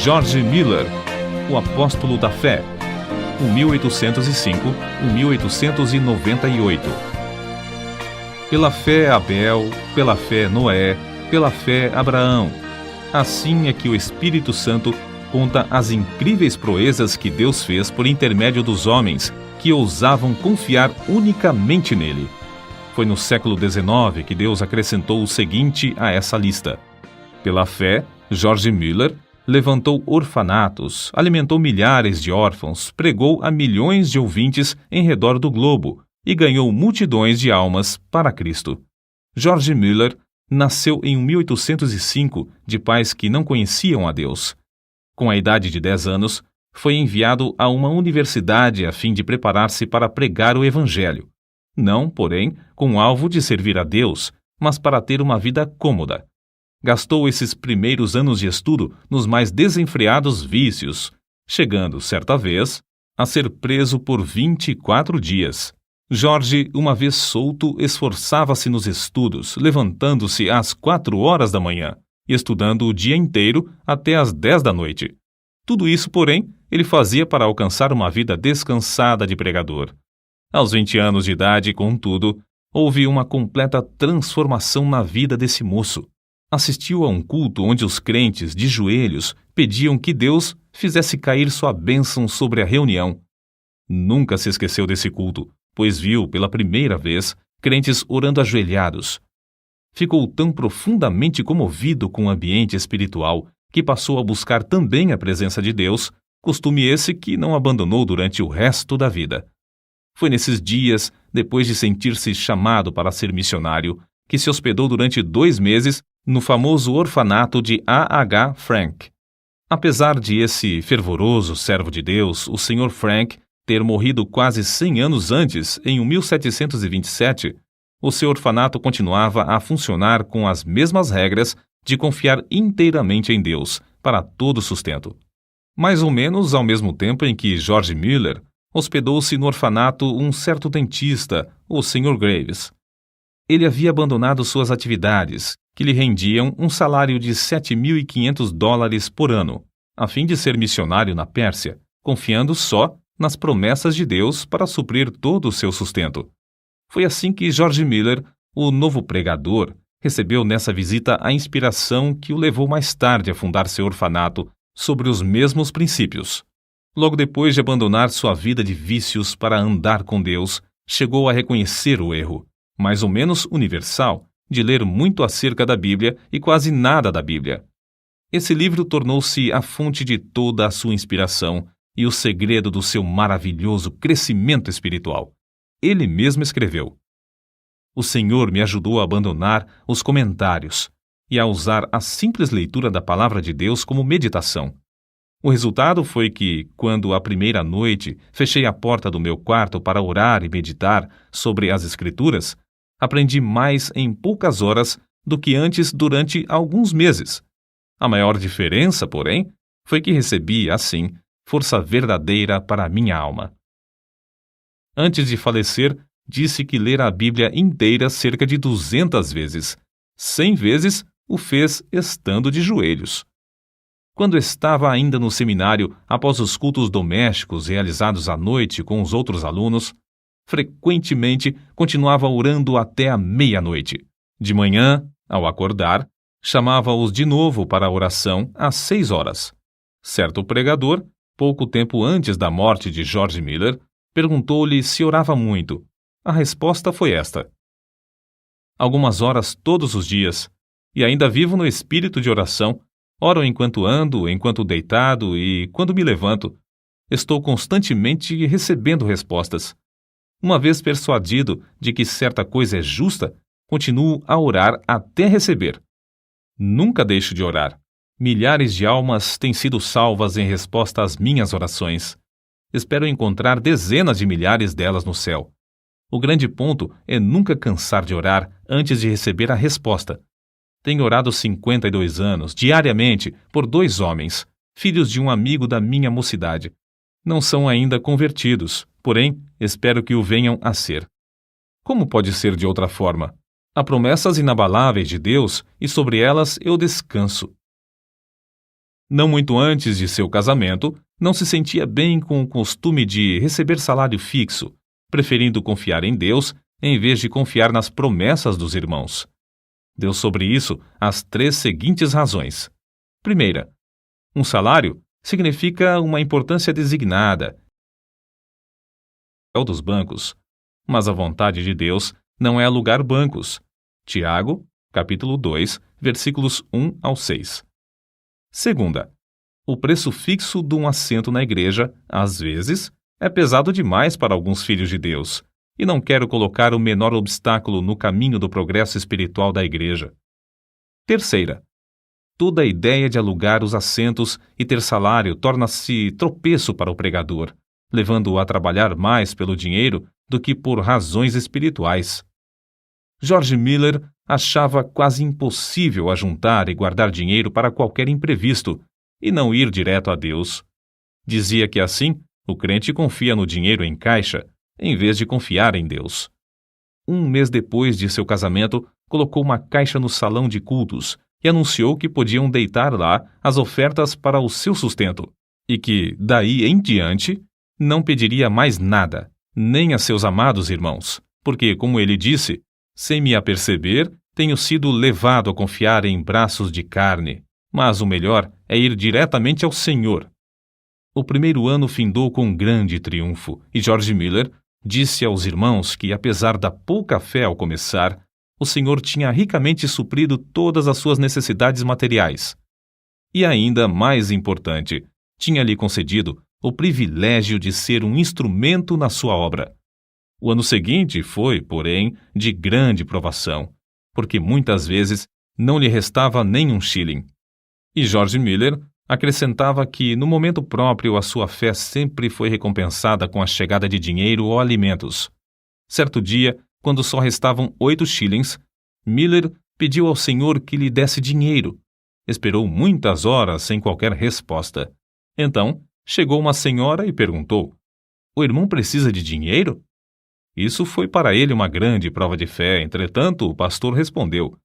George Mueller, o apóstolo da fé, 1805-1898. Pela fé Abel, pela fé Noé, pela fé Abraão. Assim é que o Espírito Santo conta as incríveis proezas que Deus fez por intermédio dos homens que ousavam confiar unicamente nele. Foi no século XIX que Deus acrescentou o seguinte a essa lista. Pela fé, George Mueller levantou orfanatos, alimentou milhares de órfãos, pregou a milhões de ouvintes em redor do globo e ganhou multidões de almas para Cristo. George Mueller nasceu em 1805 de pais que não conheciam a Deus. Com a idade de 10 anos, foi enviado a uma universidade a fim de preparar-se para pregar o Evangelho. Não, porém, com o alvo de servir a Deus, mas para ter uma vida cômoda. Gastou esses primeiros anos de estudo nos mais desenfreados vícios, chegando, certa vez, a ser preso por 24 dias. Jorge, uma vez solto, esforçava-se nos estudos, levantando-se às 4 horas da manhã e estudando o dia inteiro até às 10 da noite. Tudo isso, porém, ele fazia para alcançar uma vida descansada de pregador. Aos 20 anos de idade, contudo, houve uma completa transformação na vida desse moço. Assistiu a um culto onde os crentes, de joelhos, pediam que Deus fizesse cair sua bênção sobre a reunião. Nunca se esqueceu desse culto, pois viu, pela primeira vez, crentes orando ajoelhados. Ficou tão profundamente comovido com o ambiente espiritual que passou a buscar também a presença de Deus, costume esse que não abandonou durante o resto da vida. Foi nesses dias, depois de sentir-se chamado para ser missionário, que se hospedou durante 2 meses no famoso orfanato de A.H. Frank. Apesar de esse fervoroso servo de Deus, o Sr. Frank, ter morrido quase 100 anos antes, em 1727, o seu orfanato continuava a funcionar com as mesmas regras de confiar inteiramente em Deus para todo sustento. Mais ou menos ao mesmo tempo em que George Mueller hospedou-se no orfanato um certo dentista, o Sr. Graves. Ele havia abandonado suas atividades, que lhe rendiam um salário de $7.500 por ano, a fim de ser missionário na Pérsia, confiando só nas promessas de Deus para suprir todo o seu sustento. Foi assim que George Mueller, o novo pregador, recebeu nessa visita a inspiração que o levou mais tarde a fundar seu orfanato sobre os mesmos princípios. Logo depois de abandonar sua vida de vícios para andar com Deus, chegou a reconhecer o erro, mais ou menos universal, de ler muito acerca da Bíblia e quase nada da Bíblia. Esse livro tornou-se a fonte de toda a sua inspiração e o segredo do seu maravilhoso crescimento espiritual. Ele mesmo escreveu: "O Senhor me ajudou a abandonar os comentários e a usar a simples leitura da Palavra de Deus como meditação. O resultado foi que, quando a primeira noite fechei a porta do meu quarto para orar e meditar sobre as Escrituras, aprendi mais em poucas horas do que antes durante alguns meses. A maior diferença, porém, foi que recebi, assim, força verdadeira para a minha alma." Antes de falecer, disse que lera a Bíblia inteira cerca de 200 vezes. 100 vezes o fez estando de joelhos. Quando estava ainda no seminário, após os cultos domésticos realizados à noite com os outros alunos, frequentemente continuava orando até a meia-noite. De manhã, ao acordar, chamava-os de novo para a oração às 6 horas. Certo pregador, pouco tempo antes da morte de George Mueller, perguntou-lhe se orava muito. A resposta foi esta: "Algumas horas todos os dias, e ainda vivo no espírito de oração. Oro enquanto ando, enquanto deitado e quando me levanto. Estou constantemente recebendo respostas. Uma vez persuadido de que certa coisa é justa, continuo a orar até receber. Nunca deixo de orar. Milhares de almas têm sido salvas em resposta às minhas orações. Espero encontrar dezenas de milhares delas no céu. O grande ponto é nunca cansar de orar antes de receber a resposta. Tenho orado 52 anos, diariamente, por 2 homens, filhos de um amigo da minha mocidade. Não são ainda convertidos, porém, espero que o venham a ser. Como pode ser de outra forma? Há promessas inabaláveis de Deus e sobre elas eu descanso. Não muito antes de seu casamento, não se sentia bem com o costume de receber salário fixo, preferindo confiar em Deus em vez de confiar nas promessas dos irmãos. Deu sobre isso as 3 seguintes razões. Primeira, um salário significa uma importância designada dos bancos, mas a vontade de Deus não é alugar bancos. Tiago, capítulo 2, versículos 1 ao 6. Segunda, o preço fixo de um assento na igreja, às vezes, é pesado demais para alguns filhos de Deus, e não quero colocar o menor obstáculo no caminho do progresso espiritual da igreja. Terceira, toda a ideia de alugar os assentos e ter salário torna-se tropeço para o pregador, levando-o a trabalhar mais pelo dinheiro do que por razões espirituais. George Miller achava quase impossível ajuntar e guardar dinheiro para qualquer imprevisto e não ir direto a Deus. Dizia que assim o crente confia no dinheiro em caixa em vez de confiar em Deus. Um mês depois de seu casamento, colocou uma caixa no salão de cultos e anunciou que podiam deitar lá as ofertas para o seu sustento e que, daí em diante, não pediria mais nada, nem a seus amados irmãos, porque, como ele disse, sem me aperceber, tenho sido levado a confiar em braços de carne, mas o melhor é ir diretamente ao Senhor. O primeiro ano findou com grande triunfo, e George Miller disse aos irmãos que, apesar da pouca fé ao começar, o Senhor tinha ricamente suprido todas as suas necessidades materiais. E ainda mais importante, tinha-lhe concedido o privilégio de ser um instrumento na sua obra. O ano seguinte foi, porém, de grande provação, porque muitas vezes não lhe restava nem um shilling. E George Miller acrescentava que, no momento próprio, a sua fé sempre foi recompensada com a chegada de dinheiro ou alimentos. Certo dia, quando só restavam 8 shillings, Miller pediu ao Senhor que lhe desse dinheiro. Esperou muitas horas sem qualquer resposta. Então, chegou uma senhora e perguntou: "O irmão precisa de dinheiro?" Isso foi para ele uma grande prova de fé. Entretanto, o pastor respondeu: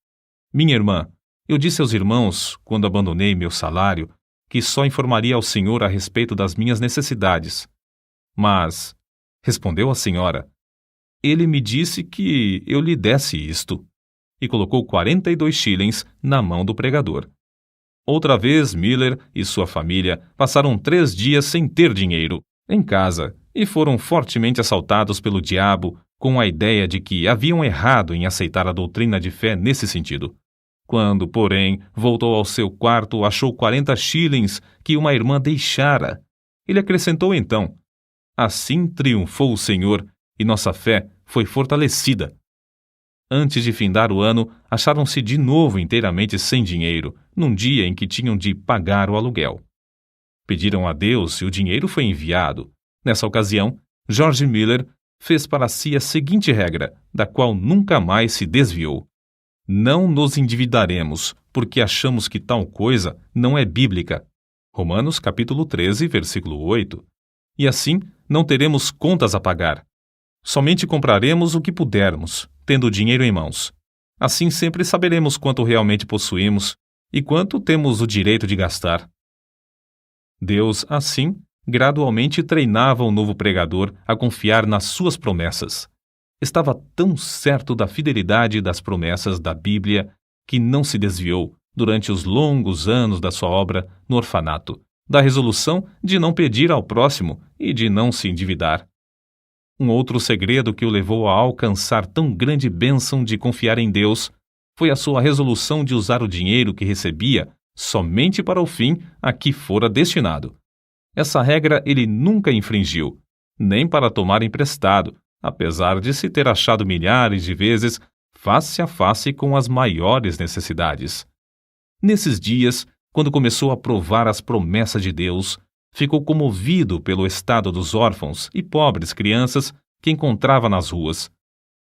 "Minha irmã, eu disse aos irmãos, quando abandonei meu salário, que só informaria ao Senhor a respeito das minhas necessidades. Mas", respondeu a senhora, "ele me disse que eu lhe desse isto." E colocou 42 shillings na mão do pregador. Outra vez, Miller e sua família passaram 3 dias sem ter dinheiro em casa e foram fortemente assaltados pelo diabo com a ideia de que haviam errado em aceitar a doutrina de fé nesse sentido. Quando, porém, voltou ao seu quarto, achou 40 shillings que uma irmã deixara. Ele acrescentou então: "Assim triunfou o Senhor e nossa fé foi fortalecida." Antes de findar o ano, acharam-se de novo inteiramente sem dinheiro, num dia em que tinham de pagar o aluguel. Pediram a Deus e o dinheiro foi enviado. Nessa ocasião, George Miller fez para si a seguinte regra, da qual nunca mais se desviou: "Não nos endividaremos, porque achamos que tal coisa não é bíblica." Romanos capítulo 13, versículo 8. E assim, não teremos contas a pagar. Somente compraremos o que pudermos, tendo o dinheiro em mãos. Assim sempre saberemos quanto realmente possuímos e quanto temos o direito de gastar. Deus, assim, gradualmente treinava o novo pregador a confiar nas suas promessas. Estava tão certo da fidelidade das promessas da Bíblia que não se desviou, durante os longos anos da sua obra no orfanato, da resolução de não pedir ao próximo e de não se endividar. Um outro segredo que o levou a alcançar tão grande bênção de confiar em Deus foi a sua resolução de usar o dinheiro que recebia somente para o fim a que fora destinado. Essa regra ele nunca infringiu, nem para tomar emprestado, apesar de se ter achado milhares de vezes face a face com as maiores necessidades. Nesses dias, quando começou a provar as promessas de Deus, ficou comovido pelo estado dos órfãos e pobres crianças que encontrava nas ruas.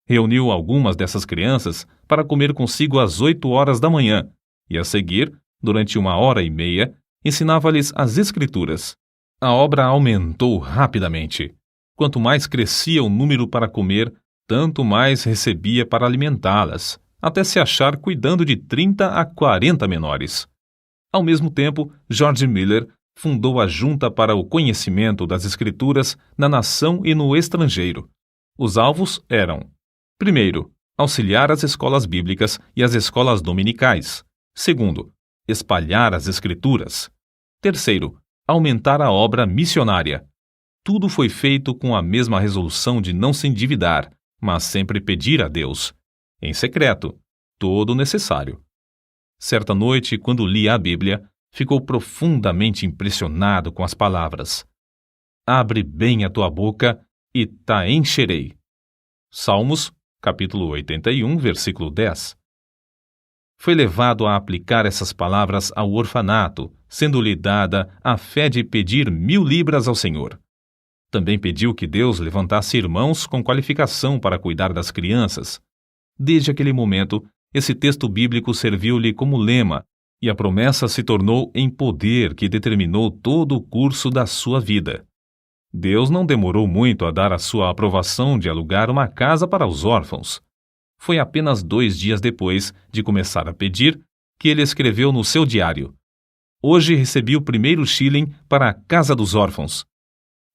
Reuniu algumas dessas crianças para comer consigo às 8 horas da manhã e, a seguir, durante 1h30, ensinava-lhes as Escrituras. A obra aumentou rapidamente. Quanto mais crescia o número para comer, tanto mais recebia para alimentá-las, até se achar cuidando de 30 a 40 menores. Ao mesmo tempo, George Miller fundou a Junta para o Conhecimento das Escrituras na nação e no estrangeiro. Os alvos eram: primeiro, auxiliar as escolas bíblicas e as escolas dominicais. Segundo, espalhar as Escrituras. Terceiro, aumentar a obra missionária. Tudo foi feito com a mesma resolução de não se endividar, mas sempre pedir a Deus, em secreto, todo o necessário. Certa noite, quando lia a Bíblia, ficou profundamente impressionado com as palavras: abre bem a tua boca e ta encherei. Salmos, capítulo 81, versículo 10. Foi levado a aplicar essas palavras ao orfanato, sendo-lhe dada a fé de pedir 1.000 libras ao Senhor. Também pediu que Deus levantasse irmãos com qualificação para cuidar das crianças. Desde aquele momento, esse texto bíblico serviu-lhe como lema, e a promessa se tornou em poder que determinou todo o curso da sua vida. Deus não demorou muito a dar a sua aprovação de alugar uma casa para os órfãos. Foi apenas 2 dias depois de começar a pedir que ele escreveu no seu diário: hoje recebi o primeiro shilling para a Casa dos Órfãos.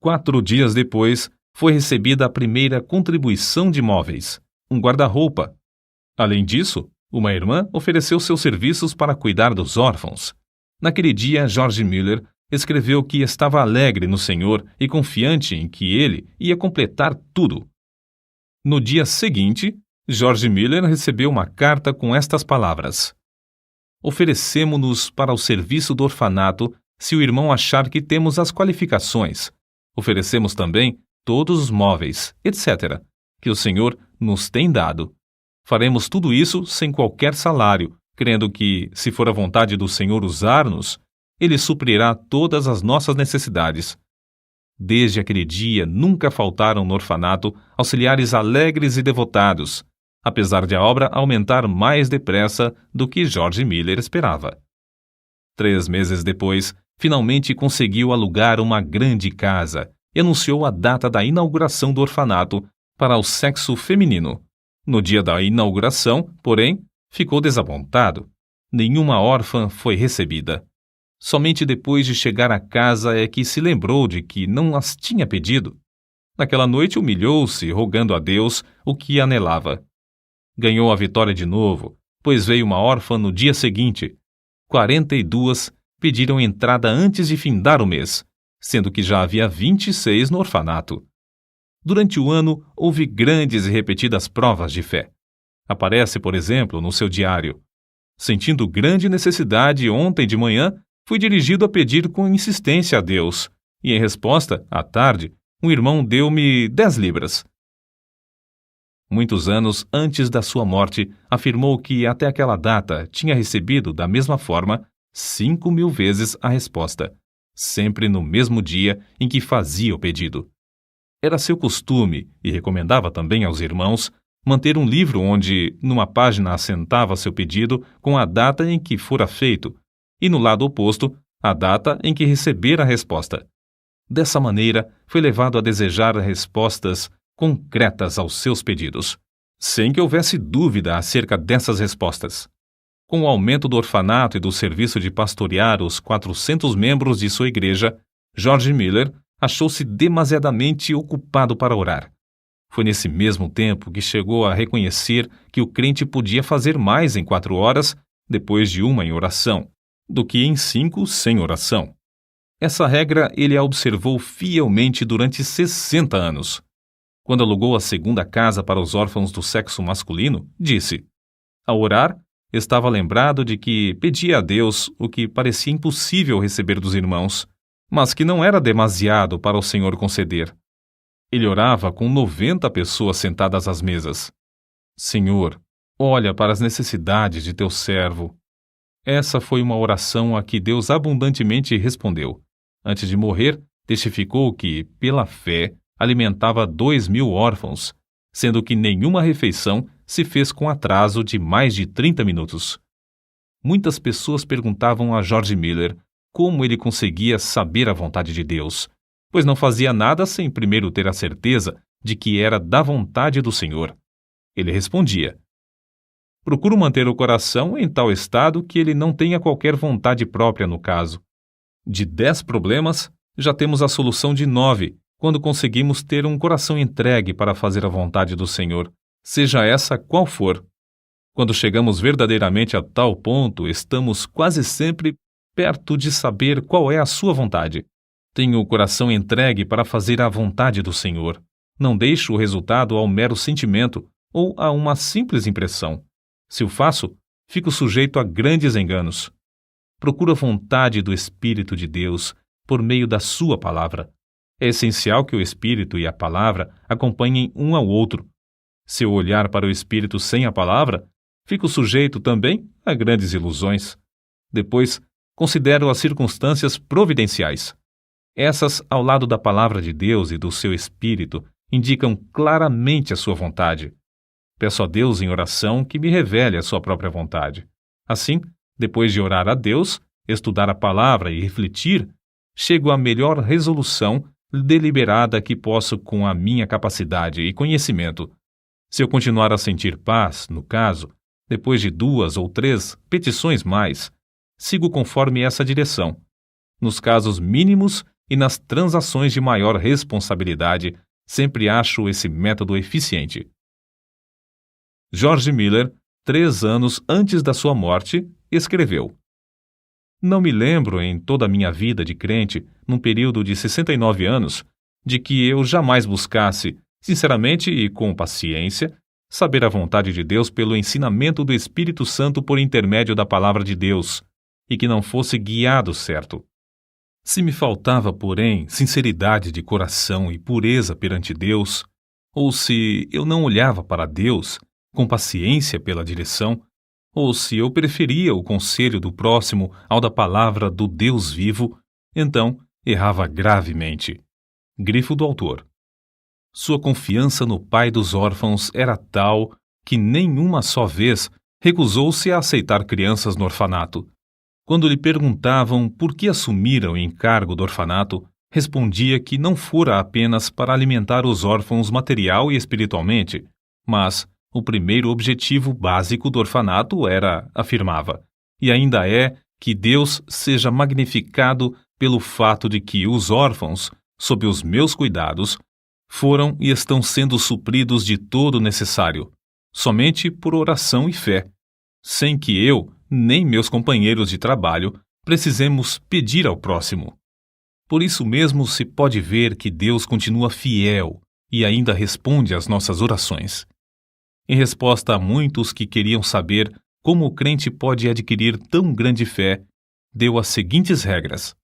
4 dias depois, foi recebida a primeira contribuição de móveis, um guarda-roupa. Além disso, uma irmã ofereceu seus serviços para cuidar dos órfãos. Naquele dia, George Miller escreveu que estava alegre no Senhor e confiante em que ele ia completar tudo. No dia seguinte, George Miller recebeu uma carta com estas palavras: oferecemo-nos para o serviço do orfanato se o irmão achar que temos as qualificações. Oferecemos também todos os móveis, etc., que o Senhor nos tem dado. Faremos tudo isso sem qualquer salário, crendo que, se for a vontade do Senhor usar-nos, Ele suprirá todas as nossas necessidades. Desde aquele dia, nunca faltaram no orfanato auxiliares alegres e devotados, apesar de a obra aumentar mais depressa do que George Miller esperava. 3 meses depois, finalmente conseguiu alugar uma grande casa e anunciou a data da inauguração do orfanato para o sexo feminino. No dia da inauguração, porém, ficou desapontado. Nenhuma órfã foi recebida. Somente depois de chegar à casa é que se lembrou de que não as tinha pedido. Naquela noite humilhou-se, rogando a Deus o que anelava. Ganhou a vitória de novo, pois veio uma órfã no dia seguinte. 42 pediram entrada antes de findar o mês, sendo que já havia 26 no orfanato. Durante o ano, houve grandes e repetidas provas de fé. Aparece, por exemplo, no seu diário: sentindo grande necessidade ontem de manhã, fui dirigido a pedir com insistência a Deus, e em resposta, à tarde, um irmão deu-me 10 libras. Muitos anos antes da sua morte, afirmou que até aquela data tinha recebido, da mesma forma, 5.000 vezes a resposta, sempre no mesmo dia em que fazia o pedido. Era seu costume, e recomendava também aos irmãos, manter um livro onde, numa página, assentava seu pedido com a data em que fora feito, e no lado oposto, a data em que recebera a resposta. Dessa maneira, foi levado a desejar respostas concretas aos seus pedidos, sem que houvesse dúvida acerca dessas respostas. Com o aumento do orfanato e do serviço de pastorear os 400 membros de sua igreja, George Miller achou-se demasiadamente ocupado para orar. Foi nesse mesmo tempo que chegou a reconhecer que o crente podia fazer mais em 4 horas, depois de uma em oração, do que em 5 sem oração. Essa regra ele a observou fielmente durante 60 anos. Quando alugou a segunda casa para os órfãos do sexo masculino, disse: ao orar, estava lembrado de que pedia a Deus o que parecia impossível receber dos irmãos, mas que não era demasiado para o Senhor conceder. Ele orava com 90 pessoas sentadas às mesas. Senhor, olha para as necessidades de teu servo. Essa foi uma oração a que Deus abundantemente respondeu. Antes de morrer, testificou que, pela fé, alimentava 2.000 órfãos, sendo que nenhuma refeição se fez com atraso de mais de 30 minutos. Muitas pessoas perguntavam a George Miller como ele conseguia saber a vontade de Deus, pois não fazia nada sem primeiro ter a certeza de que era da vontade do Senhor. Ele respondia: Procuro manter o coração em tal estado que ele não tenha qualquer vontade própria no caso. De 10 problemas, já temos a solução de 9, quando conseguimos ter um coração entregue para fazer a vontade do Senhor, seja essa qual for. Quando chegamos verdadeiramente a tal ponto, estamos quase sempre perto de saber qual é a sua vontade. Tenho o coração entregue para fazer a vontade do Senhor. Não deixo o resultado ao mero sentimento ou a uma simples impressão. Se o faço, fico sujeito a grandes enganos. Procuro a vontade do Espírito de Deus por meio da sua palavra. É essencial que o Espírito e a palavra acompanhem um ao outro. Se eu olhar para o Espírito sem a palavra, fico sujeito também a grandes ilusões. Depois, considero as circunstâncias providenciais. Essas, ao lado da palavra de Deus e do seu Espírito, indicam claramente a sua vontade. Peço a Deus em oração que me revele a sua própria vontade. Assim, depois de orar a Deus, estudar a palavra e refletir, chego à melhor resolução deliberada que posso com a minha capacidade e conhecimento. Se eu continuar a sentir paz, no caso, depois de 2 ou 3 petições mais, sigo conforme essa direção. Nos casos mínimos e nas transações de maior responsabilidade, sempre acho esse método eficiente. George Miller, 3 anos antes da sua morte, escreveu: Não me lembro em toda a minha vida de crente, num período de 69 anos, de que eu jamais buscasse, sinceramente e com paciência, saber a vontade de Deus pelo ensinamento do Espírito Santo por intermédio da palavra de Deus, e que não fosse guiado certo. Se me faltava, porém, sinceridade de coração e pureza perante Deus, ou se eu não olhava para Deus com paciência pela direção, ou se eu preferia o conselho do próximo ao da palavra do Deus vivo, então errava gravemente. Grifo do autor. Sua confiança no pai dos órfãos era tal que nenhuma só vez recusou-se a aceitar crianças no orfanato. Quando lhe perguntavam por que assumira o encargo do orfanato, respondia que não fora apenas para alimentar os órfãos material e espiritualmente, mas o primeiro objetivo básico do orfanato era, afirmava, e ainda é, que Deus seja magnificado pelo fato de que os órfãos, sob os meus cuidados, foram e estão sendo supridos de todo o necessário, somente por oração e fé, sem que eu, nem meus companheiros de trabalho, precisemos pedir ao próximo. Por isso mesmo se pode ver que Deus continua fiel e ainda responde às nossas orações. Em resposta a muitos que queriam saber como o crente pode adquirir tão grande fé, deu as seguintes regras.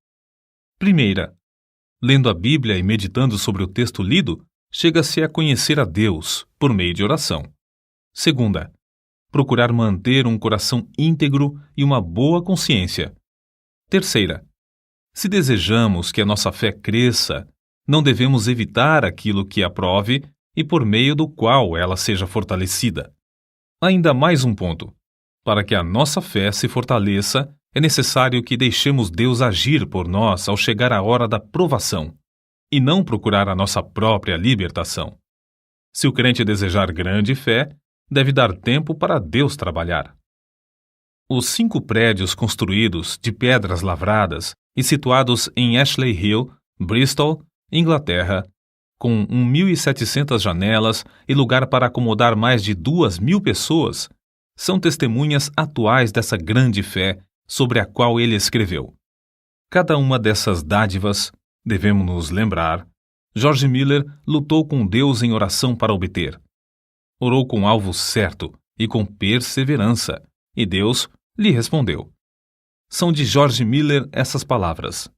Primeira, lendo a Bíblia e meditando sobre o texto lido, chega-se a conhecer a Deus por meio de oração. Segunda, procurar manter um coração íntegro e uma boa consciência. Terceira, se desejamos que a nossa fé cresça, não devemos evitar aquilo que a prove e por meio do qual ela seja fortalecida. Ainda mais um ponto. Para que a nossa fé se fortaleça, é necessário que deixemos Deus agir por nós ao chegar a hora da provação, e não procurar a nossa própria libertação. Se o crente desejar grande fé, deve dar tempo para Deus trabalhar. Os 5 prédios construídos de pedras lavradas e situados em Ashley Hill, Bristol, Inglaterra, com 1.700 janelas e lugar para acomodar mais de 2.000 pessoas, são testemunhas atuais dessa grande fé sobre a qual ele escreveu. Cada uma dessas dádivas, devemos nos lembrar, George Miller lutou com Deus em oração para obter. Orou com alvo certo e com perseverança, e Deus lhe respondeu. São de George Miller essas palavras.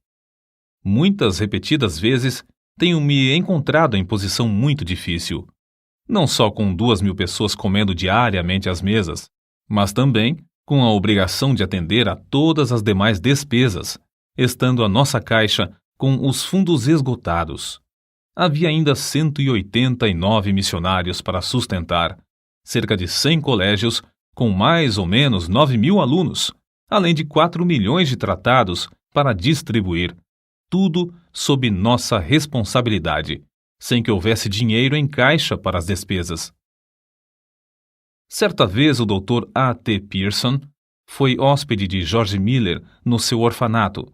Muitas repetidas vezes tenho-me encontrado em posição muito difícil, não só com 2.000 pessoas comendo diariamente às mesas, mas também com a obrigação de atender a todas as demais despesas, estando a nossa caixa com os fundos esgotados. Havia ainda 189 missionários para sustentar, cerca de 100 colégios com mais ou menos 9.000 alunos, além de 4 milhões de tratados para distribuir, tudo sob nossa responsabilidade, sem que houvesse dinheiro em caixa para as despesas. Certa vez o Dr. A. T. Pierson foi hóspede de George Miller no seu orfanato.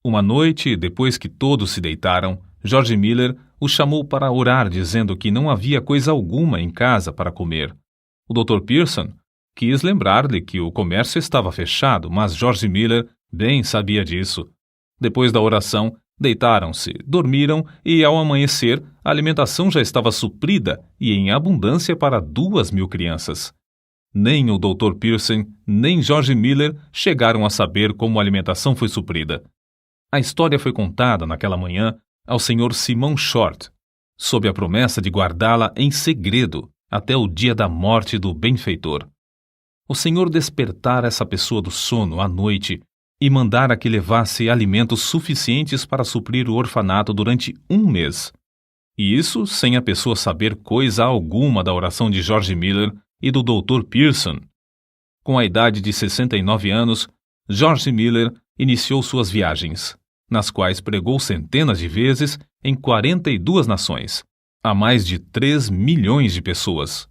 Uma noite, depois que todos se deitaram, George Miller o chamou para orar, dizendo que não havia coisa alguma em casa para comer. O Dr. Pierson quis lembrar-lhe que o comércio estava fechado, mas George Miller bem sabia disso. Depois da oração, deitaram-se, dormiram e, ao amanhecer, a alimentação já estava suprida e em abundância para 2.000 crianças. Nem o Dr. Pierson, nem George Miller chegaram a saber como a alimentação foi suprida. A história foi contada naquela manhã ao Sr. Simon Short, sob a promessa de guardá-la em segredo até o dia da morte do benfeitor. O Senhor despertara essa pessoa do sono à noite e mandara que levasse alimentos suficientes para suprir o orfanato durante 1 mês. E isso sem a pessoa saber coisa alguma da oração de George Miller e do Dr. Pierson. Com a idade de 69 anos, George Miller iniciou suas viagens, nas quais pregou centenas de vezes em 42 nações, a mais de 3 milhões de pessoas.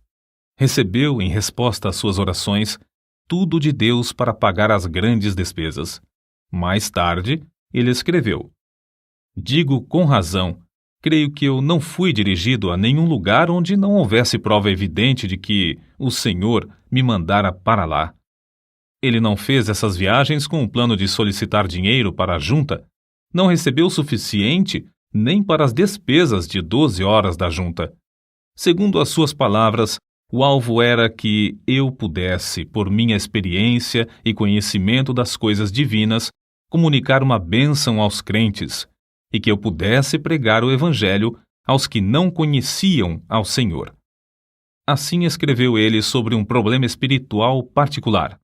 Recebeu, em resposta às suas orações, tudo de Deus para pagar as grandes despesas. Mais tarde, ele escreveu: "Digo com razão, creio que eu não fui dirigido a nenhum lugar onde não houvesse prova evidente de que o Senhor me mandara para lá." Ele não fez essas viagens com o plano de solicitar dinheiro para a junta, não recebeu o suficiente nem para as despesas de 12 horas da junta. Segundo as suas palavras, o alvo era que eu pudesse, por minha experiência e conhecimento das coisas divinas, comunicar uma bênção aos crentes, e que eu pudesse pregar o Evangelho aos que não conheciam ao Senhor. Assim escreveu ele sobre um problema espiritual particular.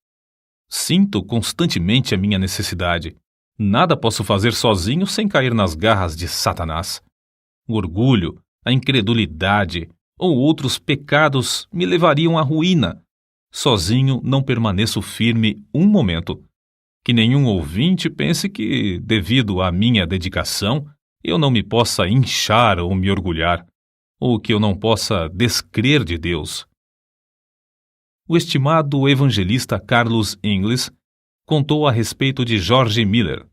"Sinto constantemente a minha necessidade. Nada posso fazer sozinho sem cair nas garras de Satanás. O orgulho, a incredulidade ou outros pecados me levariam à ruína. Sozinho não permaneço firme um momento. Que nenhum ouvinte pense que, devido à minha dedicação, eu não me possa inchar ou me orgulhar, ou que eu não possa descrer de Deus." O estimado evangelista Carlos Ingles contou a respeito de George Miller.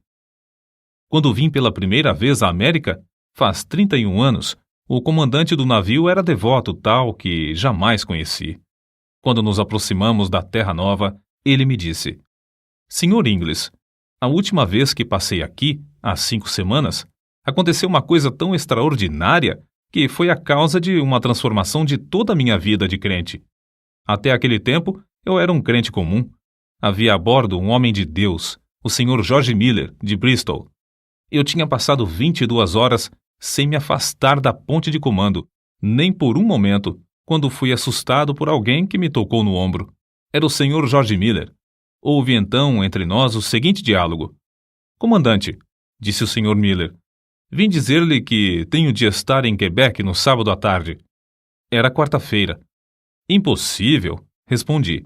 "Quando vim pela primeira vez à América, faz 31 anos, o comandante do navio era devoto tal que jamais conheci. Quando nos aproximamos da Terra Nova, ele me disse: 'Sr. Ingles, a última vez que passei aqui, há 5 semanas, aconteceu uma coisa tão extraordinária que foi a causa de uma transformação de toda a minha vida de crente. Até aquele tempo, eu era um crente comum. Havia a bordo um homem de Deus, o Sr. George Miller, de Bristol. Eu tinha passado 22 horas sem me afastar da ponte de comando, nem por um momento, quando fui assustado por alguém que me tocou no ombro. Era o Sr. George Miller. Houve então entre nós o seguinte diálogo: 'Comandante', disse o Sr. Miller, 'vim dizer-lhe que tenho de estar em Quebec no sábado à tarde.' Era quarta-feira. 'Impossível', respondi.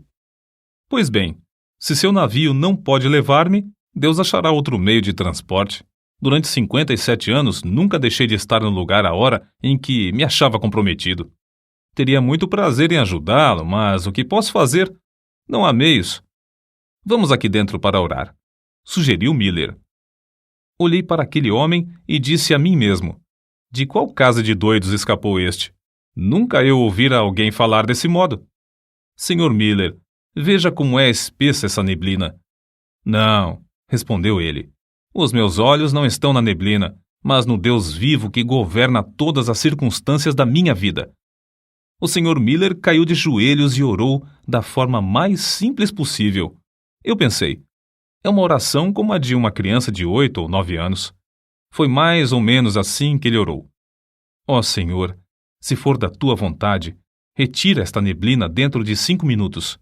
'Pois bem, se seu navio não pode levar-me, Deus achará outro meio de transporte. Durante 57 anos nunca deixei de estar no lugar à hora em que me achava comprometido. Teria muito prazer em ajudá-lo, mas o que posso fazer? Não há meios. Vamos aqui dentro para orar', sugeriu Miller. Olhei para aquele homem e disse a mim mesmo: de qual casa de doidos escapou este? Nunca eu ouvira alguém falar desse modo. Senhor Miller, veja como é espessa essa neblina. Não, respondeu ele. Os meus olhos não estão na neblina, mas no Deus vivo que governa todas as circunstâncias da minha vida. O Sr. Miller caiu de joelhos e orou da forma mais simples possível. Eu pensei, é uma oração como a de uma criança de 8 ou 9 anos. Foi mais ou menos assim que ele orou. Ó Senhor, se for da tua vontade, retira esta neblina dentro de 5 minutos.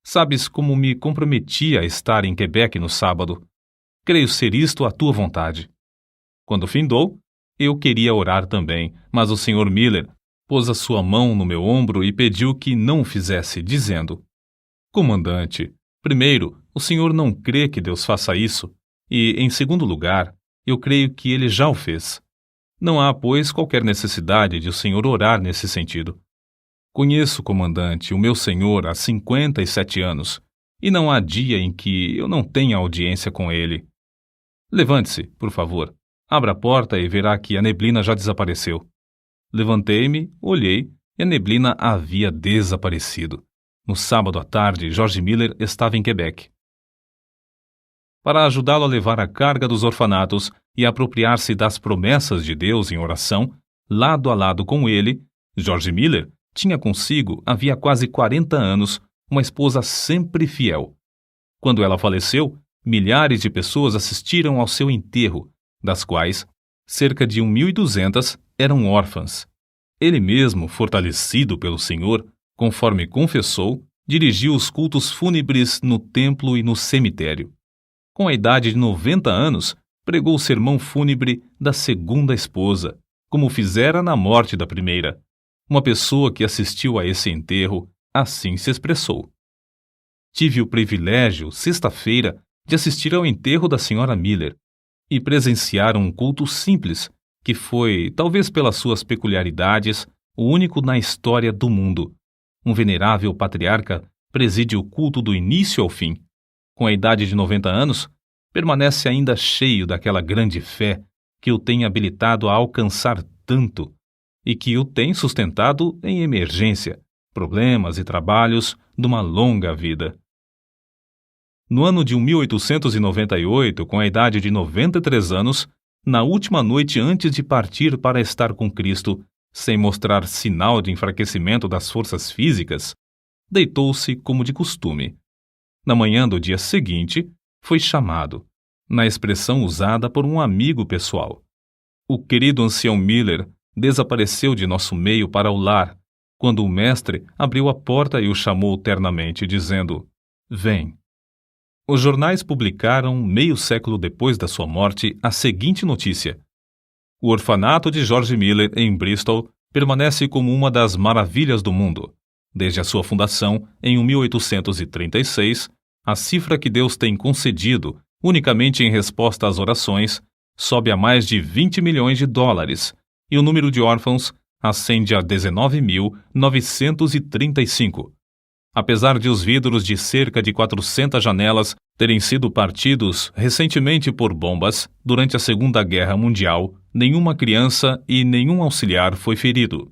Sabes como me comprometi a estar em Quebec no sábado. Creio ser isto a tua vontade. Quando findou, eu queria orar também, mas o Sr. Miller pôs a sua mão no meu ombro e pediu que não o fizesse, dizendo: Comandante, primeiro, o senhor não crê que Deus faça isso, e, em segundo lugar, eu creio que ele já o fez. Não há, pois, qualquer necessidade de o senhor orar nesse sentido. Conheço, comandante, o meu senhor há 57 anos, e não há dia em que eu não tenha audiência com ele. Levante-se, por favor. Abra a porta e verá que a neblina já desapareceu. Levantei-me, olhei, e a neblina havia desaparecido. No sábado à tarde, George Miller estava em Quebec. Para ajudá-lo a levar a carga dos orfanatos e a apropriar-se das promessas de Deus em oração, lado a lado com ele, George Miller tinha consigo, havia quase 40 anos, uma esposa sempre fiel. Quando ela faleceu, milhares de pessoas assistiram ao seu enterro, das quais cerca de 1.200 eram órfãs. Ele mesmo, fortalecido pelo Senhor, conforme confessou, dirigiu os cultos fúnebres no templo e no cemitério. Com a idade de 90 anos, pregou o sermão fúnebre da segunda esposa, como fizera na morte da primeira. Uma pessoa que assistiu a esse enterro assim se expressou. Tive o privilégio, sexta-feira, de assistir ao enterro da senhora Miller e presenciar um culto simples, que foi, talvez pelas suas peculiaridades, o único na história do mundo. Um venerável patriarca preside o culto do início ao fim. Com a idade de 90 anos, permanece ainda cheio daquela grande fé que o tem habilitado a alcançar tanto e que o tem sustentado em emergência, problemas e trabalhos de uma longa vida. No ano de 1898, com a idade de 93 anos, na última noite antes de partir para estar com Cristo, sem mostrar sinal de enfraquecimento das forças físicas, deitou-se como de costume. Na manhã do dia seguinte, foi chamado, na expressão usada por um amigo pessoal. O querido ancião Miller desapareceu de nosso meio para o lar, quando o mestre abriu a porta e o chamou ternamente, dizendo: "Vem." Os jornais publicaram, meio século depois da sua morte, a seguinte notícia: o orfanato de George Miller, em Bristol, permanece como uma das maravilhas do mundo. Desde a sua fundação, em 1836, a cifra que Deus tem concedido, unicamente em resposta às orações, sobe a mais de 20 milhões de dólares, e o número de órfãos ascende a 19.935. Apesar de os vidros de cerca de 400 janelas terem sido partidos recentemente por bombas durante a Segunda Guerra Mundial, nenhuma criança e nenhum auxiliar foi ferido.